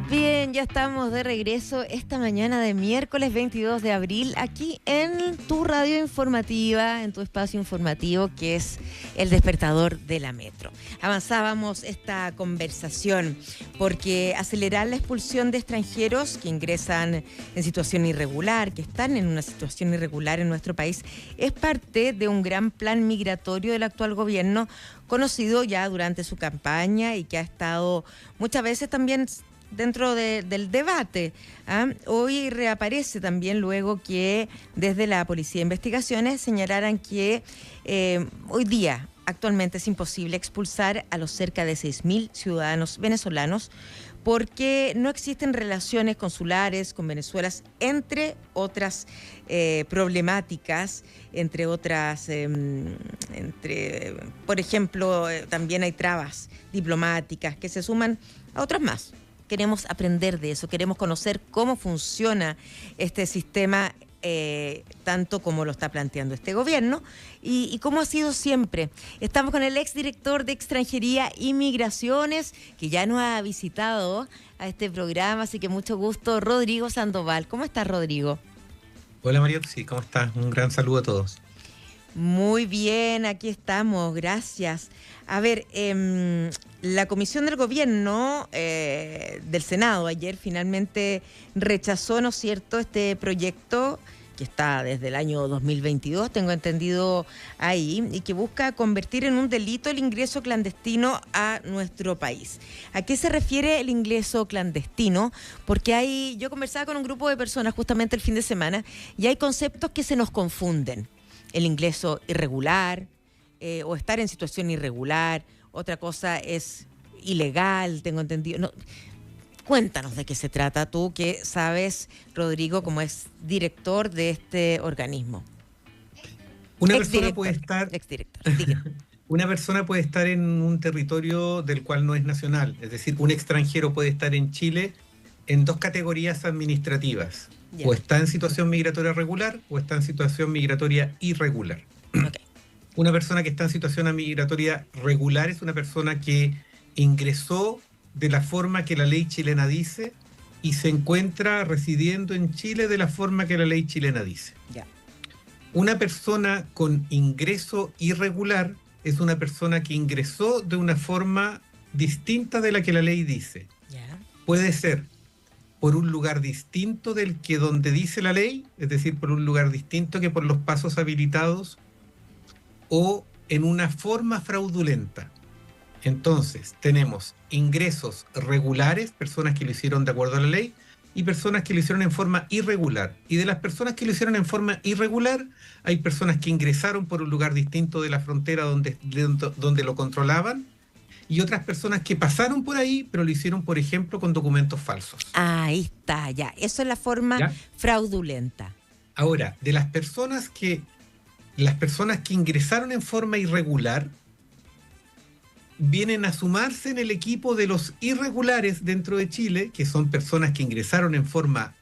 Bien, ya estamos de regreso esta mañana de miércoles 22 de abril aquí en tu radio informativa, en tu espacio informativo que es El Despertador de la Metro. Avanzábamos esta conversación porque acelerar la expulsión de extranjeros que ingresan en situación irregular, que están en una situación irregular en nuestro país, es parte de un gran plan migratorio del actual gobierno, conocido ya durante su campaña y que ha estado muchas veces también dentro del debate. Hoy reaparece también luego que desde la Policía de Investigaciones señalaran que hoy día actualmente es imposible expulsar a los cerca de 6.000 ciudadanos venezolanos porque no existen relaciones consulares con Venezuela, entre otras problemáticas, entre otras, por ejemplo, también hay trabas diplomáticas que se suman a otras más. Queremos aprender de eso, queremos conocer cómo funciona este sistema, tanto como lo está planteando este gobierno y cómo ha sido siempre. Estamos con el exdirector de Extranjería y Migraciones, que ya nos ha visitado a este programa, así que mucho gusto, Rodrigo Sandoval. ¿Cómo estás, Rodrigo? Hola Mariotti, ¿cómo estás? Un gran saludo a todos. Muy bien, aquí estamos, gracias. A ver, la Comisión del Gobierno del Senado ayer finalmente rechazó, ¿no es cierto?, este proyecto que está desde el año 2022, tengo entendido ahí, y que busca convertir en un delito el ingreso clandestino a nuestro país. ¿A qué se refiere el ingreso clandestino? Porque yo conversaba con un grupo de personas justamente el fin de semana y hay conceptos que se nos confunden. El ingreso irregular o estar en situación irregular, otra cosa es ilegal, tengo entendido. No, cuéntanos de qué se trata tú, que sabes, Rodrigo, como es director de este organismo. Una persona puede estar Exdirector. Una persona puede estar en un territorio del cual no es nacional, es decir, un extranjero puede estar en Chile en dos categorías administrativas. Yeah. O está en situación migratoria regular o está en situación migratoria irregular. Okay. Una persona que está en situación migratoria regular es una persona que ingresó de la forma que la ley chilena dice y se encuentra residiendo en Chile de la forma que la ley chilena dice. Yeah. Una persona con ingreso irregular es una persona que ingresó de una forma distinta de la que la ley dice. Yeah. Puede ser por un lugar distinto del que donde dice la ley, es decir, por un lugar distinto que por los pasos habilitados, o en una forma fraudulenta. Entonces, tenemos ingresos regulares, personas que lo hicieron de acuerdo a la ley, y personas que lo hicieron en forma irregular. Y de las personas que lo hicieron en forma irregular, hay personas que ingresaron por un lugar distinto de la frontera donde lo controlaban, y otras personas que pasaron por ahí, pero lo hicieron, por ejemplo, con documentos falsos. Ahí está, ya. Eso es la forma ¿Ya? fraudulenta. Ahora, de las personas que ingresaron en forma irregular vienen a sumarse en el equipo de los irregulares dentro de Chile, que son personas que ingresaron en forma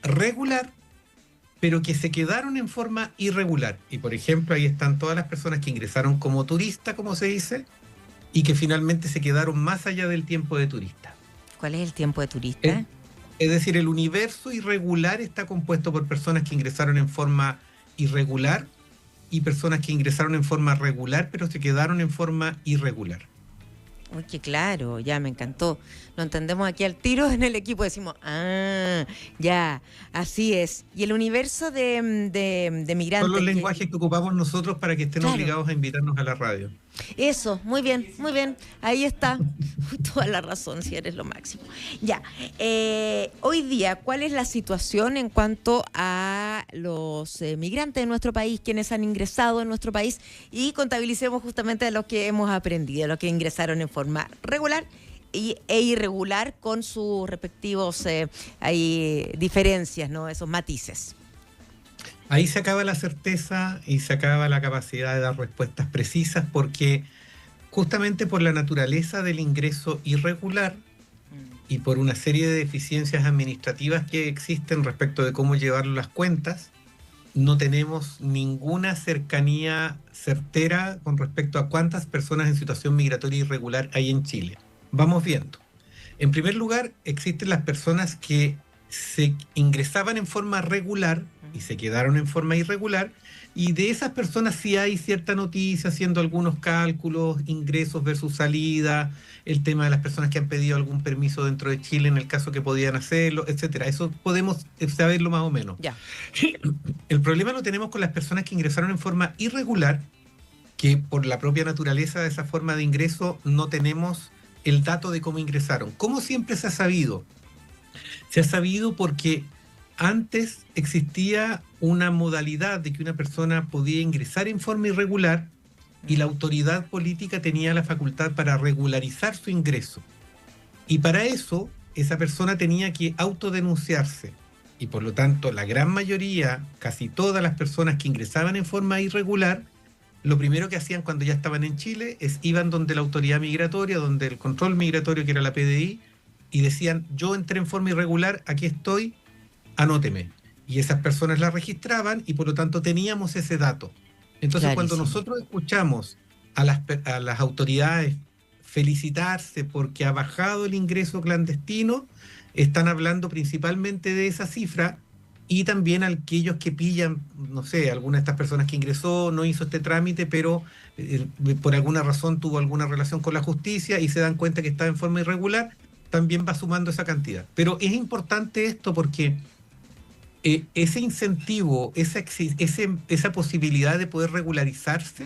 regular, pero que se quedaron en forma irregular. Y, por ejemplo, ahí están todas las personas que ingresaron como turista, como se dice, y que finalmente se quedaron más allá del tiempo de turista. ¿Cuál es el tiempo de turista? Es decir, el universo irregular está compuesto por personas que ingresaron en forma irregular y personas que ingresaron en forma regular, pero se quedaron en forma irregular. Uy, qué claro, ya me encantó. Lo entendemos aquí al tiro en el equipo, decimos, ya, así es. Y el universo de migrantes. Son los lenguajes que ocupamos nosotros para que estén obligados a invitarnos a la radio. Eso, muy bien, ahí está. Toda la razón, si eres lo máximo. Ya, hoy día, ¿cuál es la situación en cuanto a los migrantes de nuestro país, quienes han ingresado en nuestro país? Y contabilicemos justamente lo que hemos aprendido, los que ingresaron en forma regular e irregular con sus respectivos hay diferencias, ¿no? Esos matices. Ahí se acaba la certeza y se acaba la capacidad de dar respuestas precisas porque justamente por la naturaleza del ingreso irregular y por una serie de deficiencias administrativas que existen respecto de cómo llevar las cuentas, no tenemos ninguna cercanía certera con respecto a cuántas personas en situación migratoria irregular hay en Chile. Vamos viendo. En primer lugar, existen las personas que se ingresaban en forma regular y se quedaron en forma irregular, y de esas personas sí hay cierta noticia, haciendo algunos cálculos, ingresos versus salida, el tema de las personas que han pedido algún permiso dentro de Chile en el caso que podían hacerlo, etcétera. Eso podemos saberlo más o menos. Ya. El problema lo tenemos con las personas que ingresaron en forma irregular, que por la propia naturaleza de esa forma de ingreso no tenemos el dato de cómo ingresaron. ¿Cómo siempre se ha sabido? Se ha sabido porque antes existía una modalidad de que una persona podía ingresar en forma irregular y la autoridad política tenía la facultad para regularizar su ingreso. Y para eso, esa persona tenía que autodenunciarse. Y por lo tanto, la gran mayoría, casi todas las personas que ingresaban en forma irregular, lo primero que hacían cuando ya estaban en Chile es iban donde la autoridad migratoria, donde el control migratorio, que era la PDI, y decían: yo entré en forma irregular, aquí estoy, anóteme. Y esas personas la registraban y por lo tanto teníamos ese dato. Entonces, cuando nosotros escuchamos a las autoridades felicitarse porque ha bajado el ingreso clandestino, están hablando principalmente de esa cifra, y también a aquellos que pillan, no sé, alguna de estas personas que ingresó, no hizo este trámite, pero por alguna razón tuvo alguna relación con la justicia y se dan cuenta que estaba en forma irregular, también va sumando esa cantidad. Pero es importante esto porque ese incentivo, esa posibilidad de poder regularizarse,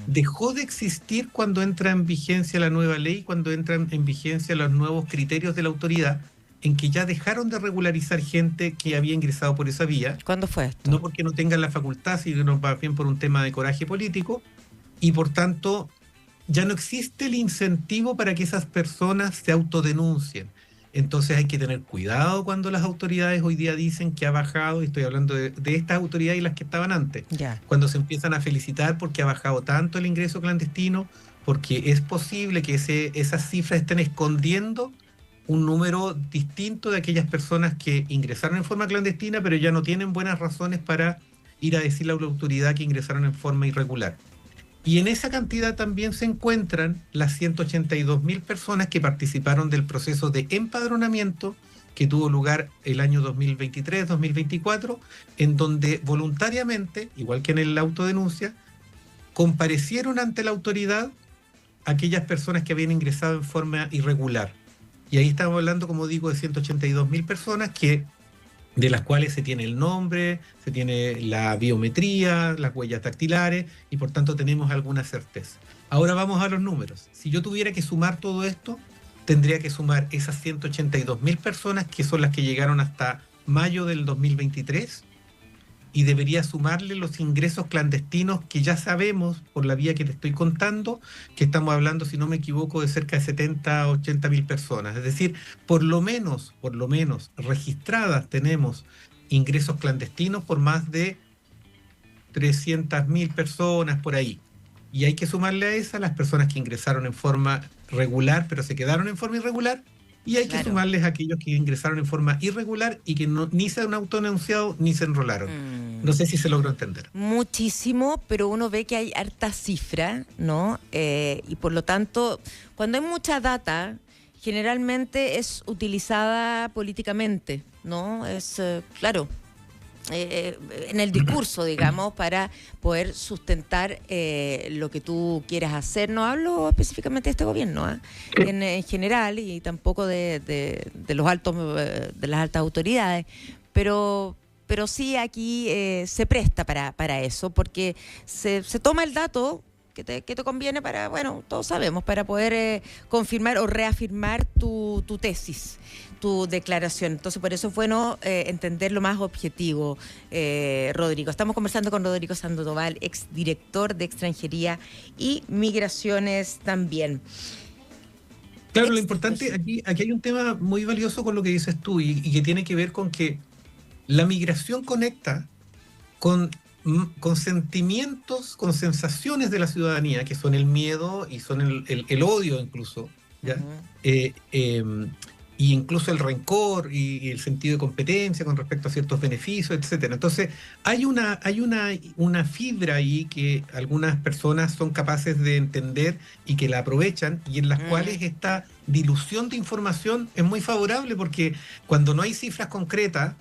dejó de existir cuando entra en vigencia la nueva ley, cuando entran en vigencia los nuevos criterios de la autoridad, en que ya dejaron de regularizar gente que había ingresado por esa vía. ¿Cuándo fue esto? No porque no tengan la facultad, sino más bien por un tema de coraje político, y por tanto ya no existe el incentivo para que esas personas se autodenuncien. Entonces hay que tener cuidado cuando las autoridades hoy día dicen que ha bajado, y estoy hablando de estas autoridades y las que estaban antes, cuando se empiezan a felicitar porque ha bajado tanto el ingreso clandestino, porque es posible que esas cifras estén escondiendo un número distinto de aquellas personas que ingresaron en forma clandestina, pero ya no tienen buenas razones para ir a decirle a la autoridad que ingresaron en forma irregular. Y en esa cantidad también se encuentran las 182.000 personas que participaron del proceso de empadronamiento que tuvo lugar el año 2023-2024, en donde voluntariamente, igual que en la autodenuncia, comparecieron ante la autoridad aquellas personas que habían ingresado en forma irregular. Y ahí estamos hablando, como digo, de 182.000 personas de las cuales se tiene el nombre, se tiene la biometría, las huellas dactilares, y por tanto tenemos alguna certeza. Ahora vamos a los números. Si yo tuviera que sumar todo esto, tendría que sumar esas 182.000 personas, que son las que llegaron hasta mayo del 2023, y debería sumarle los ingresos clandestinos que ya sabemos por la vía que te estoy contando, que estamos hablando, si no me equivoco, de cerca de 70 a 80.000 personas. Es decir, por lo menos registradas tenemos ingresos clandestinos por más de 300.000 personas por ahí. Y hay que sumarle a esas las personas que ingresaron en forma regular, pero se quedaron en forma irregular. Y hay que sumarles a aquellos que ingresaron en forma irregular y que ni se han autodenunciado ni se enrolaron. No sé si se logró entender. Muchísimo, pero uno ve que hay harta cifra, ¿no? Y por lo tanto, cuando hay mucha data, generalmente es utilizada políticamente, ¿no? Es, claro, en el discurso, digamos, para poder sustentar lo que tú quieras hacer. No hablo específicamente de este gobierno, en general, y tampoco de los de las altas autoridades, pero sí aquí se presta para eso, porque se toma el dato que te conviene para, bueno, todos sabemos, para poder confirmar o reafirmar tu tesis, tu declaración. Entonces, por eso es bueno entender lo más objetivo, Rodrigo. Estamos conversando con Rodrigo Sandoval, exdirector de Extranjería y Migraciones también. Claro, lo importante, aquí hay un tema muy valioso con lo que dices tú, y que tiene que ver con que la migración conecta con sentimientos, con sensaciones de la ciudadanía, que son el miedo y son el odio incluso, ¿ya? y incluso el rencor y el sentido de competencia con respecto a ciertos beneficios, etcétera. Entonces, hay una fibra ahí que algunas personas son capaces de entender y que la aprovechan, y en las cuales esta dilución de información es muy favorable, porque cuando no hay cifras concretas,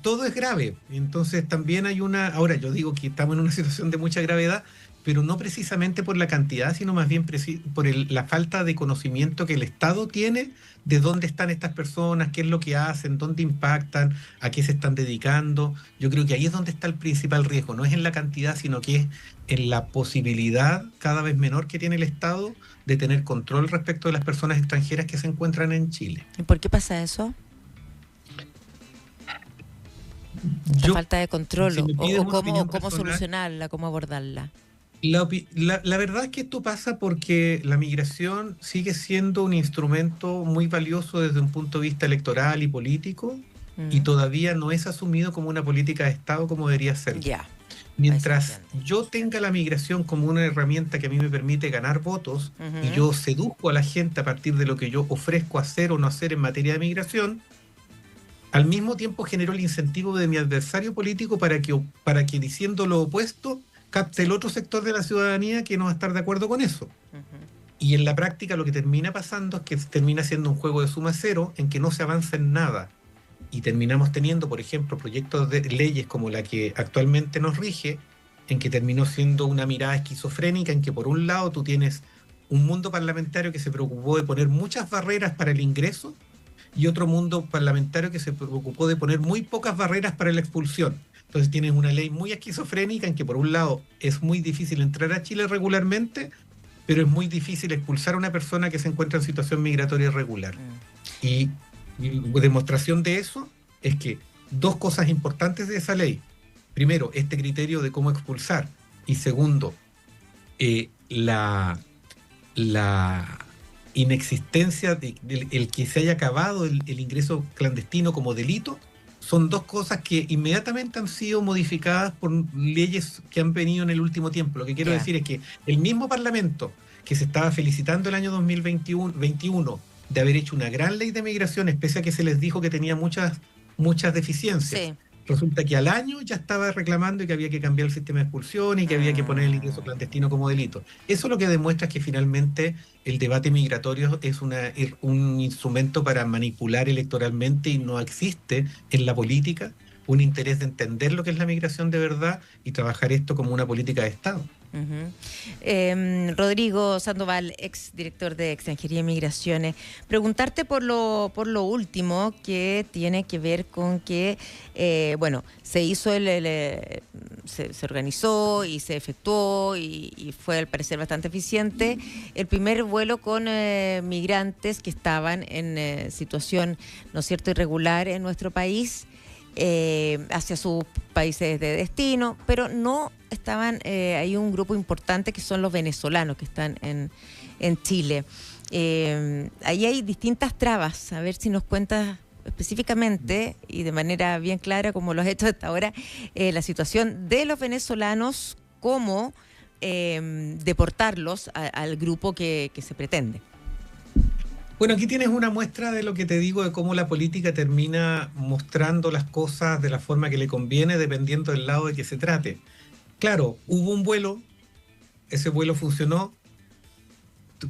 todo es grave. Entonces también ahora yo digo que estamos en una situación de mucha gravedad, pero no precisamente por la cantidad, sino más bien por la falta de conocimiento que el Estado tiene de dónde están estas personas, qué es lo que hacen, dónde impactan, a qué se están dedicando. Yo creo que ahí es donde está el principal riesgo, no es en la cantidad, sino que es en la posibilidad cada vez menor que tiene el Estado de tener control respecto de las personas extranjeras que se encuentran en Chile. ¿Y por qué pasa eso? La falta de control, si me pides o una cómo, opinión cómo personal, solucionarla, cómo abordarla. la verdad es que esto pasa porque la migración sigue siendo un instrumento muy valioso desde un punto de vista electoral y político, y todavía no es asumido como una política de Estado como debería ser. Ya. Mientras yo tenga la migración como una herramienta que a mí me permite ganar votos, y yo seduzco a la gente a partir de lo que yo ofrezco hacer o no hacer en materia de migración, al mismo tiempo genero el incentivo de mi adversario político para que diciendo lo opuesto capte el otro sector de la ciudadanía que no va a estar de acuerdo con eso. Y en la práctica lo que termina pasando es que termina siendo un juego de suma cero en que no se avanza en nada. Y terminamos teniendo, por ejemplo, proyectos de leyes como la que actualmente nos rige, en que terminó siendo una mirada esquizofrénica, en que por un lado tú tienes un mundo parlamentario que se preocupó de poner muchas barreras para el ingreso, y otro mundo parlamentario que se preocupó de poner muy pocas barreras para la expulsión. Entonces tienes una ley muy esquizofrénica en que por un lado es muy difícil entrar a Chile regularmente, pero es muy difícil expulsar a una persona que se encuentra en situación migratoria irregular. Y demostración de eso es que dos cosas importantes de esa ley: primero, este criterio de cómo expulsar, y segundo, la inexistencia de el que se haya acabado el ingreso clandestino como delito, son dos cosas que inmediatamente han sido modificadas por leyes que han venido en el último tiempo. Lo que quiero decir es que el mismo Parlamento que se estaba felicitando el año 2021 de haber hecho una gran ley de migración, pese a que se les dijo que tenía muchas deficiencias, resulta que al año ya estaba reclamando que había que cambiar el sistema de expulsión y que había que poner el ingreso clandestino como delito. Eso lo que demuestra es que finalmente el debate migratorio es un instrumento para manipular electoralmente, y no existe en la política un interés de entender lo que es la migración de verdad y trabajar esto como una política de Estado. Rodrigo Sandoval, ex director de Extranjería y Migraciones, preguntarte por lo último, que tiene que ver con que se hizo se organizó y se efectuó y fue al parecer bastante eficiente el primer vuelo con migrantes que estaban en situación, ¿no es cierto?, irregular en nuestro país, hacia sus países de destino, pero no estaban, hay un grupo importante que son los venezolanos que están en Chile. Ahí hay distintas trabas. A ver si nos cuentas específicamente y de manera bien clara, como lo has hecho hasta ahora, la situación de los venezolanos, cómo deportarlos al grupo que se pretende. Bueno, aquí tienes una muestra de lo que te digo, de cómo la política termina mostrando las cosas de la forma que le conviene, dependiendo del lado de que se trate. Claro, hubo un vuelo, ese vuelo funcionó,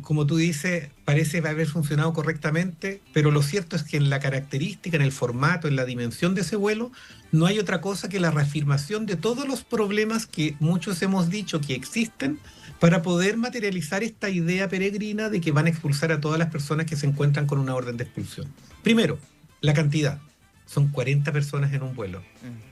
como tú dices, parece haber funcionado correctamente, pero lo cierto es que en la característica, en el formato, en la dimensión de ese vuelo, no hay otra cosa que la reafirmación de todos los problemas que muchos hemos dicho que existen, para poder materializar esta idea peregrina de que van a expulsar a todas las personas que se encuentran con una orden de expulsión. Primero, la cantidad. Son 40 personas en un vuelo.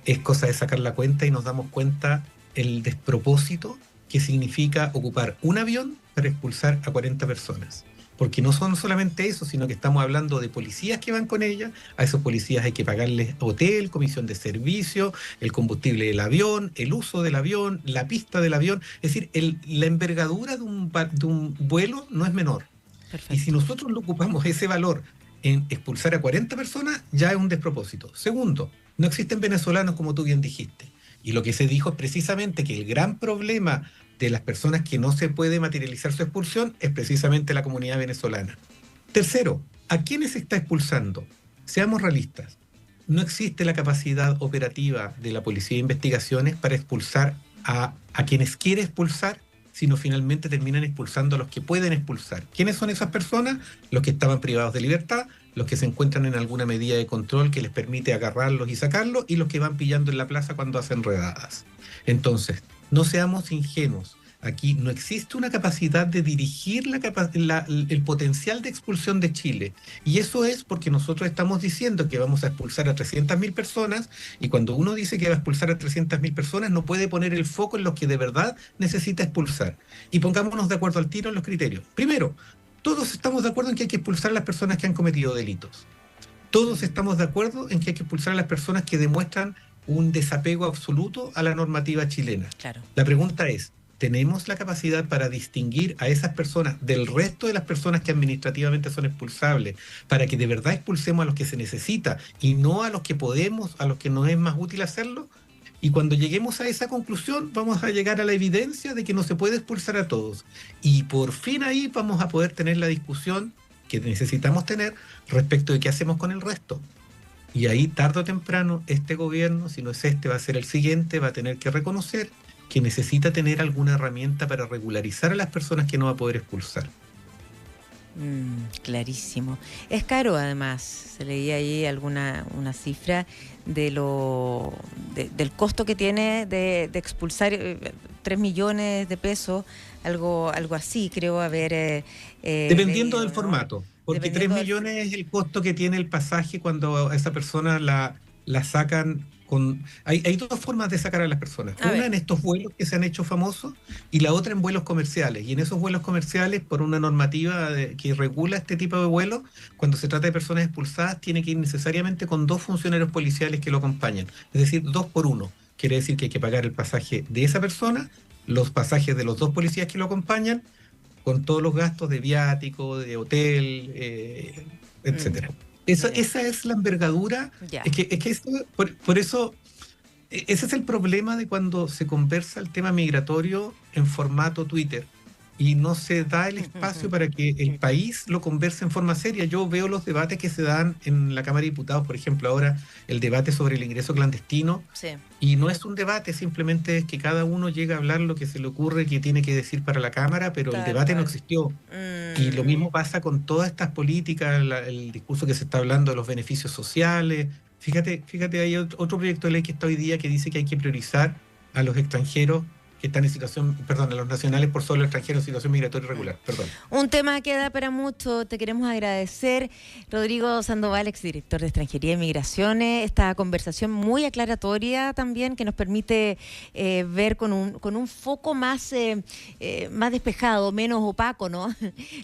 Es cosa de sacar la cuenta y nos damos cuenta el despropósito que significa ocupar un avión para expulsar a 40 personas. Porque no son solamente eso, sino que estamos hablando de policías que van con ella. A esos policías hay que pagarles hotel, comisión de servicio, el combustible del avión, el uso del avión, la pista del avión. Es decir, la envergadura de un vuelo no es menor. Perfecto. Y si nosotros lo ocupamos ese valor en expulsar a 40 personas, ya es un despropósito. Segundo, no existen venezolanos, como tú bien dijiste. Y lo que se dijo es precisamente que el gran problema de las personas que no se puede materializar su expulsión es precisamente la comunidad venezolana. Tercero, ¿A quiénes se está expulsando? Seamos realistas. No existe la capacidad operativa de la Policía de Investigaciones para expulsar a quienes quiere expulsar, sino finalmente terminan expulsando a los que pueden expulsar. ¿Quiénes son esas personas? Los que estaban privados de libertad, los que se encuentran en alguna medida de control que les permite agarrarlos y sacarlos, y los que van pillando en la plaza cuando hacen redadas. Entonces, no seamos ingenuos. Aquí no existe una capacidad de dirigir el potencial de expulsión de Chile. Y eso es porque nosotros estamos diciendo que vamos a expulsar a 300.000 personas, y cuando uno dice que va a expulsar a 300.000 personas, no puede poner el foco en los que de verdad necesita expulsar. Y pongámonos de acuerdo al tiro en los criterios. Primero, todos estamos de acuerdo en que hay que expulsar a las personas que han cometido delitos. Todos estamos de acuerdo en que hay que expulsar a las personas que demuestran un desapego absoluto a la normativa chilena. Claro. La pregunta es, ¿tenemos la capacidad para distinguir a esas personas del resto de las personas que administrativamente son expulsables, para que de verdad expulsemos a los que se necesita y no a los que podemos, a los que nos es más útil hacerlo? Y cuando lleguemos a esa conclusión, vamos a llegar a la evidencia de que no se puede expulsar a todos. Y por fin ahí vamos a poder tener la discusión que necesitamos tener respecto de qué hacemos con el resto. Y ahí, tarde o temprano, este gobierno, si no es este, va a ser el siguiente, va a tener que reconocer que necesita tener alguna herramienta para regularizar a las personas que no va a poder expulsar. Clarísimo. Es caro, además. Se leía ahí una cifra del costo que tiene de expulsar 3 millones de pesos, algo así, creo haber dependiendo leído, del ¿no? formato, porque Dependiendo 3 millones es el costo que tiene el pasaje cuando a esa persona la sacan. Hay dos formas de sacar a las personas. Una en estos vuelos que se han hecho famosos, y la otra en vuelos comerciales. Y en esos vuelos comerciales, por una normativa que regula este tipo de vuelos, cuando se trata de personas expulsadas, tiene que ir necesariamente con 2 funcionarios policiales que lo acompañan. Es decir, 2 por 1. Quiere decir que hay que pagar el pasaje de esa persona, los pasajes de los 2 policías que lo acompañan, con todos los gastos de viático, de hotel, etcétera. Esa es la envergadura. Ya. Es que por eso, ese es el problema de cuando se conversa el tema migratorio en formato Twitter y no se da el espacio para que el país lo converse en forma seria. Yo veo los debates que se dan en la Cámara de Diputados, por ejemplo, ahora el debate sobre el ingreso clandestino, Sí. y no es un debate, simplemente es que cada uno llega a hablar lo que se le ocurre que tiene que decir para la Cámara, pero el debate no existió. Y lo mismo pasa con todas estas políticas, el discurso que se está hablando de los beneficios sociales. Fíjate, hay otro proyecto de ley que está hoy día que dice que hay que priorizar a los extranjeros que están en situación, perdón, a los nacionales por sobre los extranjeros en situación migratoria irregular. Perdón. Un tema que da para mucho. Te queremos agradecer, Rodrigo Sandoval, exdirector de Extranjería y Migraciones, esta conversación muy aclaratoria también, que nos permite ver con un foco más despejado, menos opaco, ¿no?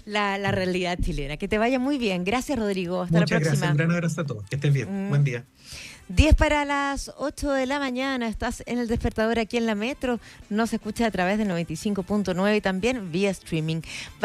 la realidad chilena. Que te vaya muy bien. Gracias, Rodrigo. Hasta Muchas la próxima. gracias. Un gran abrazo a todos. Que estés bien. Buen día. 10 para las 8 de la mañana, estás en el despertador aquí en la Metro, nos escucha a través del 95.9 y también vía streaming.